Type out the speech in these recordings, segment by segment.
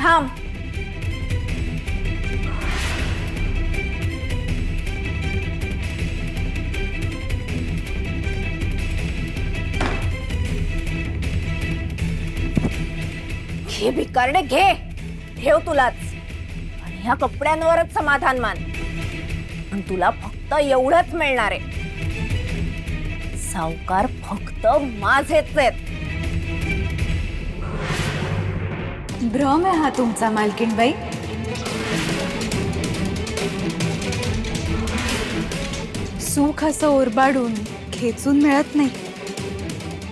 थांब. घे भिकारणे, घे. ठेव तुलाच. आणि ह्या कपड्यांवरच समाधान मान. पण तुला फक्त एवढंच मिळणार आहे. सावकार फक्त माझेच आहेत. भ्रम आहे हा तुमचा मालकीणबाई. सुख असं ओरबाडून खेचून मिळत नाही.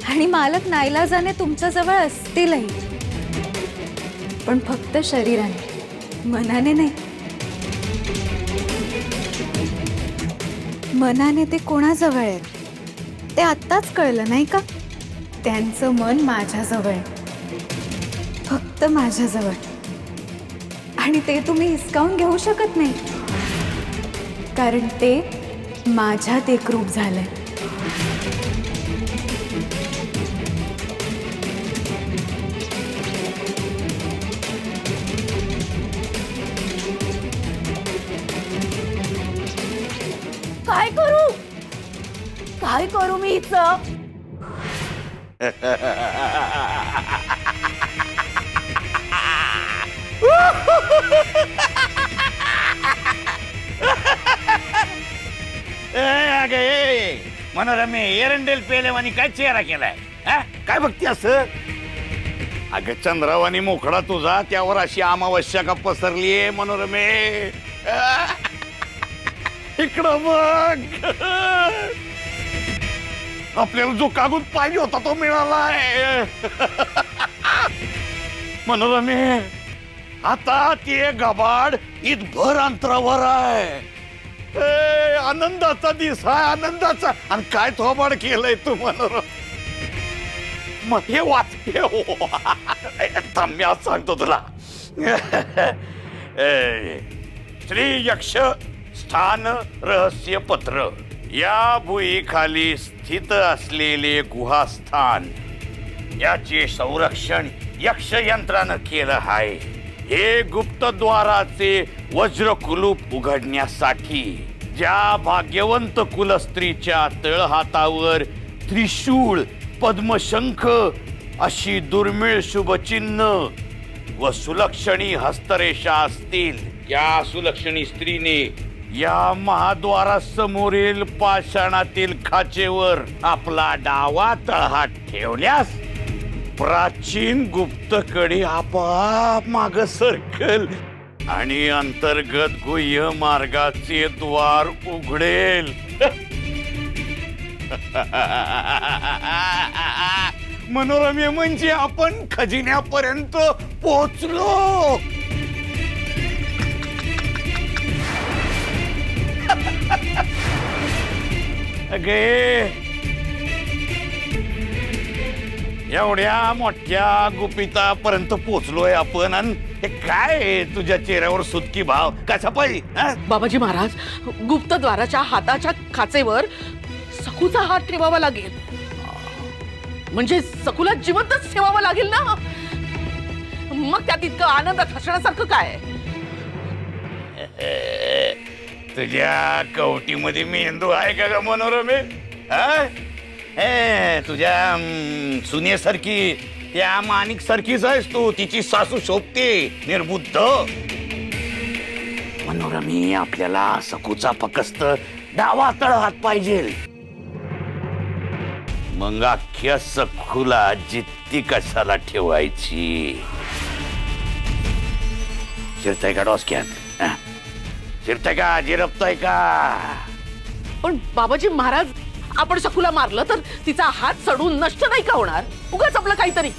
आणि मालक नाईलाजाने तुमच्या जवळ असतीलही, पण फक्त शरीराने, मनाने नाही. मनाने ते कोणाजवळ आहेत ते आत्ताच कळलं नाही का? त्यांचं मन माझ्याजवळ आहे, फक्त माझ्याजवळ. आणि ते तुम्ही हिसकावून घेऊ शकत नाही, कारण ते माझ्यात एकरूप झालंय. काय करू? काय करू मी हिचं? मनोरमे एरंडेल पेलेवानी काय चेहरा केलाय? काय बघती असं? अगं चंद्रावानी मोकळा तुझा, त्यावर अशी अमावस्या का पसरलीये मनोरमे? इकडं बघ. आपल्याला जो कागद पाहिजे होता तो मिळालाय. मनोरमे आता ते गबाड इथभर अंतरावर आहे. आनंदाचा दिस आहे, आनंदाचा. आणि काय थोबाड केलंय तू मनोरम? मग हे वाच, थांब मी आज सांगतो तुला. श्री यक्ष स्थान रहस्य पत्र. या भुई खाली स्थित असलेले गुहास्थान, याचे संरक्षण यक्ष यंत्रानं केलं आहे. हे गुप्तद्वाराचे वज्र कुलूप उघडण्यासाठी ज्या भाग्यवंत कुलस्त्रीच्या तळहातावर त्रिशूळ, पद्मशंख अशी दुर्मिळ शुभचिन्ह व सुलक्षणी हस्तरेषा असतील, त्या सुलक्षणी स्त्रीने या महाद्वारासमोरील पाषाणातील खाचेवर आपला डावा तळहात ठेवल्यास प्राचीन गुप्तकडी आपोआप माग सरकल आणि अंतर्गत गुह्य मार्गाचे द्वार उघडेल. मनोरमे म्हणजे आपण खजिन्यापर्यंत पोहोचलो. अगे एवढ्या मोठ्या गुपितापर्यंत पोहोचलोय आपण. आणि हे काय तुझ्या चेहऱ्यावर सुतकी भाव कसा पाहिजे? बाबाजी महाराज, गुप्तद्वाराच्या हाताच्या खाचेवर सखूचा हात ठेवावा लागेल. म्हणजे सखूला जिवंतच ठेवावं लागेल ना. मग त्यात इतकं आनंदात हसण्यासारखं काय? तुझ्या कवटीमध्ये मेंदू आहे का ग मनोरमे? तुझ्या सुनेसारखी, त्या माणिक सारखीच आहेस तू. तिची सासू शोभते निर्बुद्ध. मनोरमी आपल्याला सखूचा फकस्त डावा तळहात पाहिजे. मग अख्ख्या सखूला जित्ती कशाला ठेवायची? शिरताय का डोसक्यात? शिरताय का? जिरपताय का? पण बाबाजी महाराज, आपण सखूला मारलं तर तिचा हात सडून नष्ट नाही का होणार? उगाच आपलं काहीतरी